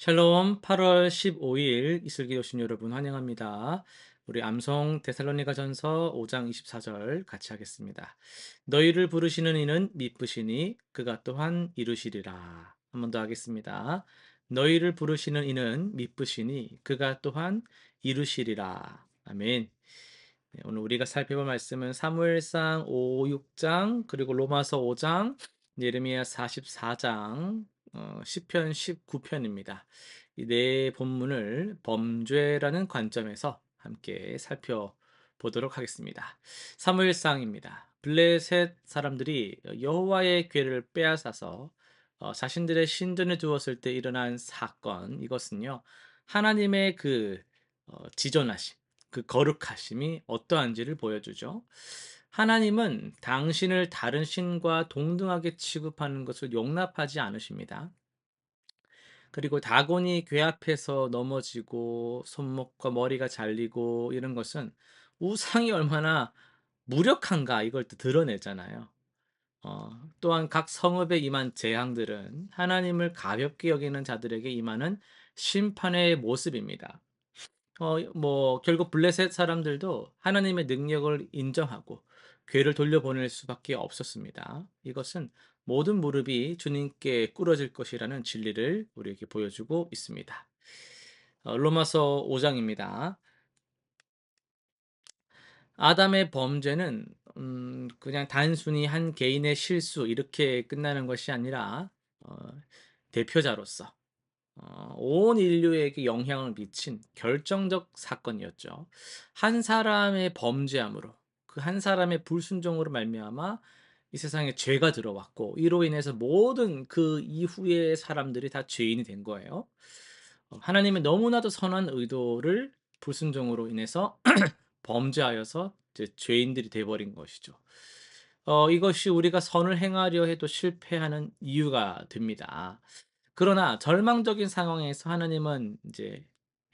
샬롬 8월 15일 이슬기 오신 여러분 환영합니다. 우리 암송 데살로니가전서 5장 24절 같이 하겠습니다. 너희를 부르시는 이는 미쁘시니 그가 또한 이루시리라. 한 번 더 하겠습니다. 너희를 부르시는 이는 미쁘시니 그가 또한 이루시리라. 아멘. 네, 오늘 우리가 살펴볼 말씀은 사무엘상 5, 6장, 그리고 로마서 5장, 예레미야 44장, 시편 19편입니다. 이 네 본문을 범죄라는 관점에서 함께 살펴보도록 하겠습니다. 사무엘상입니다. 블레셋 사람들이 여호와의 궤를 빼앗아서 자신들의 신전에 두었을 때 일어난 사건, 이것은요 하나님의 지존하심, 그 거룩하심이 어떠한지를 보여주죠. 하나님은 당신을 다른 신과 동등하게 취급하는 것을 용납하지 않으십니다. 그리고 다곤이 궤 앞에서 넘어지고 손목과 머리가 잘리고 이런 것은 우상이 얼마나 무력한가 이걸 또 드러내잖아요. 또한 각 성읍에 임한 재앙들은 하나님을 가볍게 여기는 자들에게 임하는 심판의 모습입니다. 결국 블레셋 사람들도 하나님의 능력을 인정하고 궤를 돌려보낼 수밖에 없었습니다. 이것은 모든 무릎이 주님께 꿇어질 것이라는 진리를 우리에게 보여주고 있습니다. 로마서 5장입니다. 아담의 범죄는 그냥 단순히 한 개인의 실수 이렇게 끝나는 것이 아니라 어, 대표자로서 온 인류에게 영향을 미친 결정적 사건이었죠. 한 사람의 범죄함으로 그 한 사람의 불순종으로 말미암아 이 세상에 죄가 들어왔고 이로 인해서 모든 그 이후의 사람들이 다 죄인이 된 거예요. 하나님의 너무나도 선한 의도를 불순종으로 인해서 범죄하여서 이제 죄인들이 돼 버린 것이죠. 이것이 우리가 선을 행하려 해도 실패하는 이유가 됩니다. 그러나 절망적인 상황에서 하나님은 이제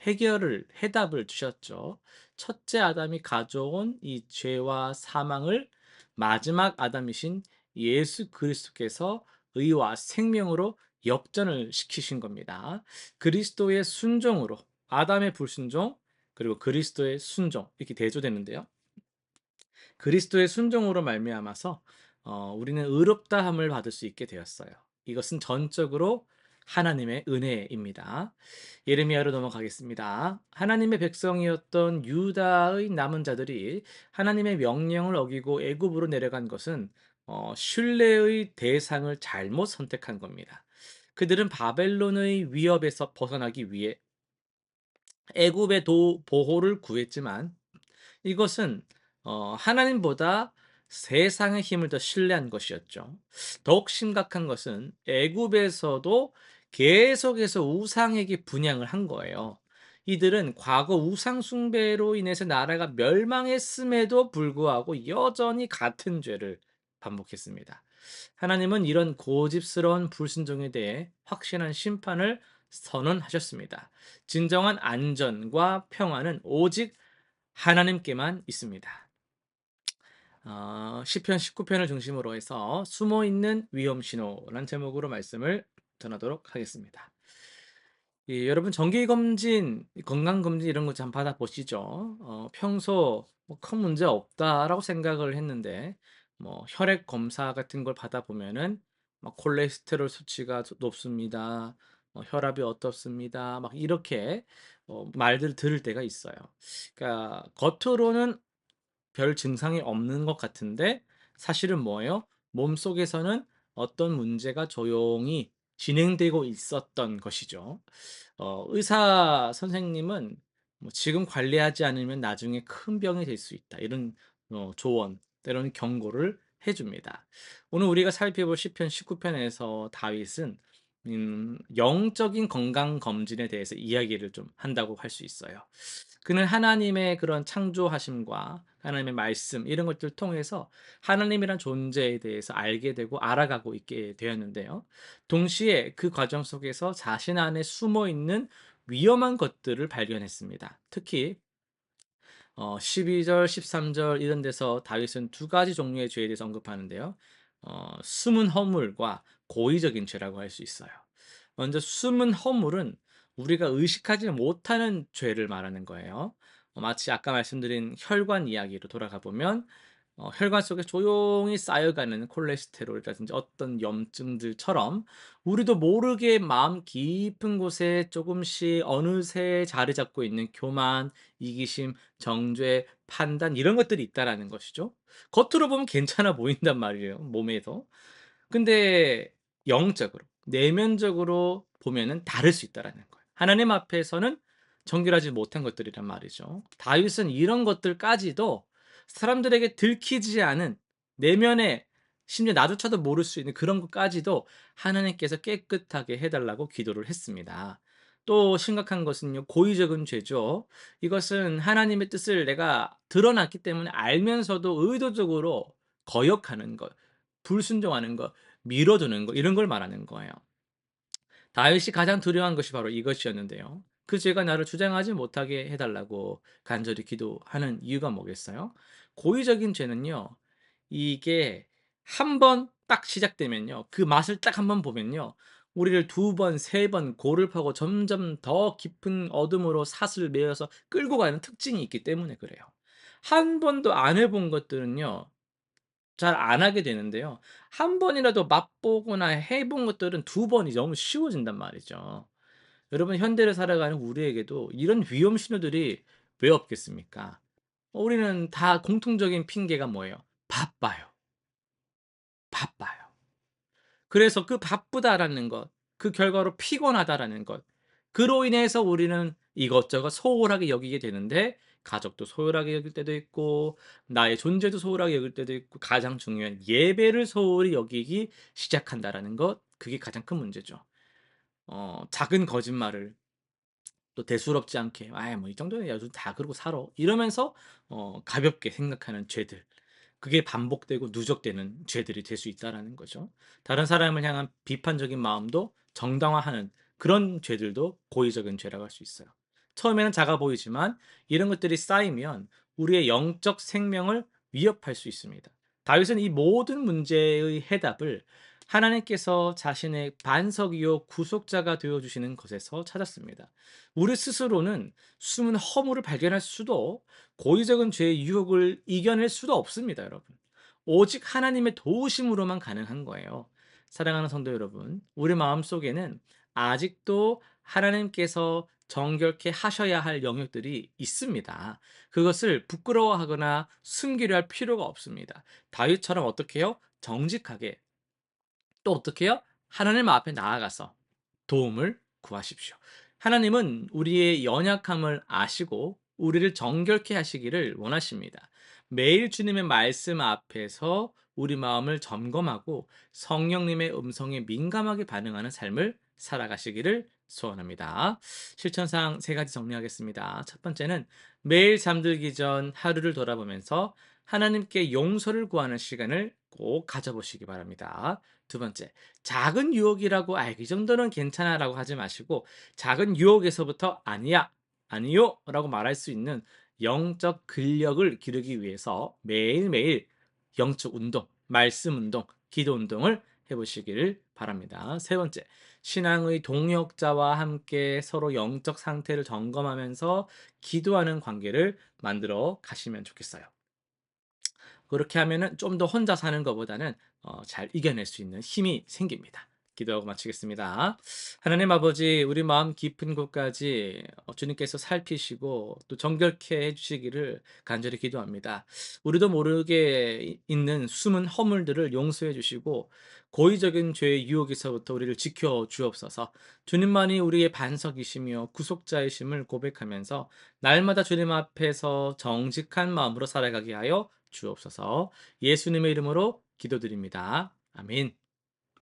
해답을 주셨죠. 첫째 아담이 가져온 이 죄와 사망을 마지막 아담이신 예수 그리스도께서 의와 생명으로 역전을 시키신 겁니다. 그리스도의 순종으로 아담의 불순종 그리고 그리스도의 순종 이렇게 대조되는데요. 그리스도의 순종으로 말미암아서 우리는 의롭다함을 받을 수 있게 되었어요. 이것은 전적으로 하나님의 은혜입니다. 예레미야로 넘어가겠습니다. 하나님의 백성이었던 유다의 남은 자들이 하나님의 명령을 어기고 애굽으로 내려간 것은 신뢰의 대상을 잘못 선택한 겁니다. 그들은 바벨론의 위협에서 벗어나기 위해 애굽의 보호를 구했지만 이것은 하나님보다 세상의 힘을 더 신뢰한 것이었죠. 더욱 심각한 것은 애굽에서도 계속해서 우상에게 분향을 한 거예요. 이들은 과거 우상 숭배로 인해서 나라가 멸망했음에도 불구하고 여전히 같은 죄를 반복했습니다. 하나님은 이런 고집스러운 불순종에 대해 확실한 심판을 선언하셨습니다. 진정한 안전과 평화는 오직 하나님께만 있습니다. 시편 19편을 중심으로 해서 숨어 있는 위험 신호라는 제목으로 말씀을 전하도록 하겠습니다. 여러분 정기 검진, 건강 검진 이런 거 좀 받아 보시죠. 평소 뭐 큰 문제 없다라고 생각을 했는데 뭐 혈액 검사 같은 걸 받아 보면은 막 콜레스테롤 수치가 높습니다. 혈압이 어떻습니다. 막 이렇게 말들 들을 때가 있어요. 그러니까 겉으로는 별 증상이 없는 것 같은데 사실은 뭐예요? 몸속에서는 어떤 문제가 조용히 진행되고 있었던 것이죠. 의사 선생님은 뭐 지금 관리하지 않으면 나중에 큰 병이 될 수 있다. 이런 조언, 때로는 경고를 해줍니다. 오늘 우리가 살펴볼 시편 19편에서 다윗은 영적인 건강 검진에 대해서 이야기를 좀 한다고 할 수 있어요. 그는 하나님의 그런 창조하심과 하나님의 말씀 이런 것들을 통해서 하나님이란 존재에 대해서 알게 되고 알아가고 있게 되었는데요. 동시에 그 과정 속에서 자신 안에 숨어 있는 위험한 것들을 발견했습니다. 특히 12절, 13절 이런 데서 다윗은 두 가지 종류의 죄에 대해서 언급하는데요. 숨은 허물과 고의적인 죄라고 할 수 있어요. 먼저 숨은 허물은 우리가 의식하지 못하는 죄를 말하는 거예요. 마치 아까 말씀드린 혈관 이야기로 돌아가 보면 혈관 속에 조용히 쌓여가는 콜레스테롤이라든지 어떤 염증들처럼 우리도 모르게 마음 깊은 곳에 조금씩 어느새 자리 잡고 있는 교만, 이기심, 정죄, 판단 이런 것들이 있다라는 것이죠. 겉으로 보면 괜찮아 보인단 말이에요, 몸에서. 근데 영적으로 내면적으로 보면은 다를 수 있다라는 거예요. 하나님 앞에서는 정결하지 못한 것들이란 말이죠. 다윗은 이런 것들까지도 사람들에게 들키지 않은 내면에 심지어 나조차도 모를 수 있는 그런 것까지도 하나님께서 깨끗하게 해 달라고 기도를 했습니다. 또 심각한 것은요, 고의적인 죄죠. 이것은 하나님의 뜻을 내가 드러났기 때문에 알면서도 의도적으로 거역하는 것, 불순종하는 것, 미뤄두는 것 이런 걸 말하는 거예요. 다윗이 가장 두려워한 것이 바로 이것이었는데요. 그 죄가 나를 주장하지 못하게 해 달라고 간절히 기도하는 이유가 뭐겠어요? 고의적인 죄는요. 이게 한 번 딱 시작되면요. 그 맛을 딱 한 번 보면요. 우리를 두 번, 세 번 고를 파고 점점 더 깊은 어둠으로 사슬 매어서 끌고 가는 특징이 있기 때문에 그래요. 한 번도 안 해본 것들은요. 잘 안 하게 되는데요. 한 번이라도 맛보거나 해본 것들은 두 번이 너무 쉬워진단 말이죠. 여러분 현대를 살아가는 우리에게도 이런 위험 신호들이 왜 없겠습니까? 우리는 다 공통적인 핑계가 뭐예요? 바빠요. 바빠요. 그래서 그 바쁘다라는 것, 그 결과로 피곤하다라는 것, 그로 인해서 우리는 이것저것 소홀하게 여기게 되는데 가족도 소홀하게 여길 때도 있고 나의 존재도 소홀하게 여길 때도 있고 가장 중요한 예배를 소홀히 여기기 시작한다라는 것, 그게 가장 큰 문제죠. 작은 거짓말을 또 대수롭지 않게 '아이 뭐 이 정도는 요즘 다 그러고 살아.' 이러면서 가볍게 생각하는 죄들. 그게 반복되고 누적되는 죄들이 될 수 있다라는 거죠. 다른 사람을 향한 비판적인 마음도 정당화하는 그런 죄들도 고의적인 죄라고 할 수 있어요. 처음에는 작아 보이지만 이런 것들이 쌓이면 우리의 영적 생명을 위협할 수 있습니다. 다윗은 이 모든 문제의 해답을 하나님께서 자신의 반석이요 구속자가 되어 주시는 것에서 찾았습니다. 우리 스스로는 숨은 허물을 발견할 수도 고의적인 죄의 유혹을 이겨낼 수도 없습니다, 여러분. 오직 하나님의 도우심으로만 가능한 거예요. 사랑하는 성도 여러분, 우리 마음속에는 아직도 하나님께서 정결케 하셔야 할 영역들이 있습니다. 그것을 부끄러워하거나 숨기려 할 필요가 없습니다. 다윗처럼 어떻게 해요? 정직하게 또 어떻게 해요? 하나님 앞에 나아가서 도움을 구하십시오. 하나님은 우리의 연약함을 아시고 우리를 정결케 하시기를 원하십니다. 매일 주님의 말씀 앞에서 우리 마음을 점검하고 성령님의 음성에 민감하게 반응하는 삶을 살아가시기를 소원합니다. 실천상 세 가지 정리하겠습니다. 첫 번째는 매일 잠들기 전 하루를 돌아보면서 하나님께 용서를 구하는 시간을 꼭 가져보시기 바랍니다. 두 번째, 작은 유혹이라고 이 정도는 괜찮아라고 하지 마시고 작은 유혹에서부터 아니야, 아니요라고 말할 수 있는 영적 근력을 기르기 위해서 매일매일 영적 운동, 말씀 운동, 기도 운동을 해보시기를 바랍니다. 세 번째, 신앙의 동역자와 함께 서로 영적 상태를 점검하면서 기도하는 관계를 만들어 가시면 좋겠어요. 그렇게 하면은 좀 더 혼자 사는 것보다는 잘 이겨낼 수 있는 힘이 생깁니다. 기도하고 마치겠습니다. 하나님 아버지, 우리 마음 깊은 곳까지 주님께서 살피시고 또 정결케 해 주시기를 간절히 기도합니다. 우리도 모르게 있는 숨은 허물들을 용서해 주시고 고의적인 죄의 유혹에서부터 우리를 지켜 주옵소서. 주님만이 우리의 반석이시며 구속자이심을 고백하면서 날마다 주님 앞에서 정직한 마음으로 살아가게 하여 주옵소서. 예수님의 이름으로 기도드립니다. 아멘.